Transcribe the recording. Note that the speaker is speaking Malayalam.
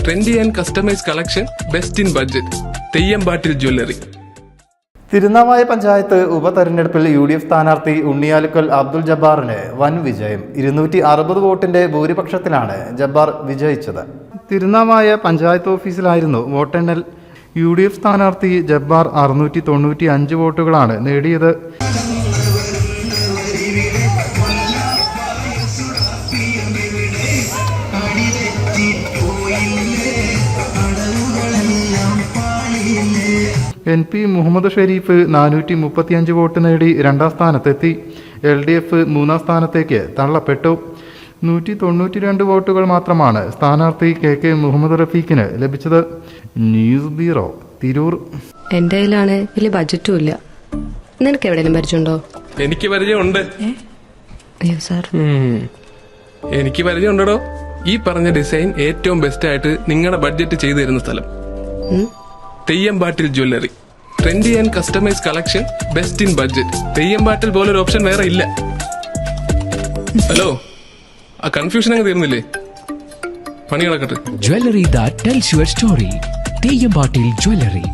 Trendy and customise collection, best in budget. Theyyampattil jewellery. Thirunavaya panchayat ഉപതെരഞ്ഞെടുപ്പിൽ UDF സ്ഥാനാർത്ഥി ഉണ്ണിയാലുക്കൽ അബ്ദുൽ ജബ്ബാറിന് വൻ വിജയം. 260 വോട്ടിന്റെ ഭൂരിപക്ഷത്തിലാണ് ജബ്ബാർ വിജയിച്ചത്. തിരുനാവായ പഞ്ചായത്ത് ഓഫീസിലായിരുന്നു വോട്ടെണ്ണൽ. UDF സ്ഥാനാർത്ഥി ജബ്ബാർ 695 വോട്ടുകളാണ് നേടിയത്. NP മുഹമ്മദ് ഷെരീഫ് 435 വോട്ട് നേടി 2ാം സ്ഥാനത്തെത്തി. LDF 3ാം സ്ഥാനത്തേക്ക് തള്ളപ്പെട്ടു. 192 വോട്ടുകൾ മാത്രമാണ് സ്ഥാനാർത്ഥി KK മുഹമ്മദ് റഫീഖിന് ലഭിച്ചത്. News bureau, Tirur. എന്റെ കയ്യിലാണ് വലിയ ബഡ്ജറ്റും ഇല്ല. നിനക്ക് എവിടെയെങ്കിലും പരിചയമുണ്ടോ? എനിക്ക് പരിചയമുണ്ട്. അയ്യോ സാർ, എനിക്ക് പരിചയമുണ്ടോ. ഈ പറഞ്ഞ ഡിസൈൻ ഏറ്റവും ബെസ്റ്റ് ആയിട്ട് നിങ്ങളുടെ ബഡ്ജറ്റ് ചെയ്തു തരുന്ന സ്ഥലം തെയ്യമ്പാട്ടിൽ ജ്വല്ലറി. Trendy and customise collection, best in budget. തെയ്യമ്പാട്ടിൽ പോലൊരു ഓപ്ഷൻ വേറെ ഇല്ല. ഹലോ, ആ കൺഫ്യൂഷൻ അങ്ങ് തീർന്നില്ലേ? പണി നടക്കട്ടെ. Jewelry that tells your story. തെയ്യമ്പാട്ടിൽ jewellery.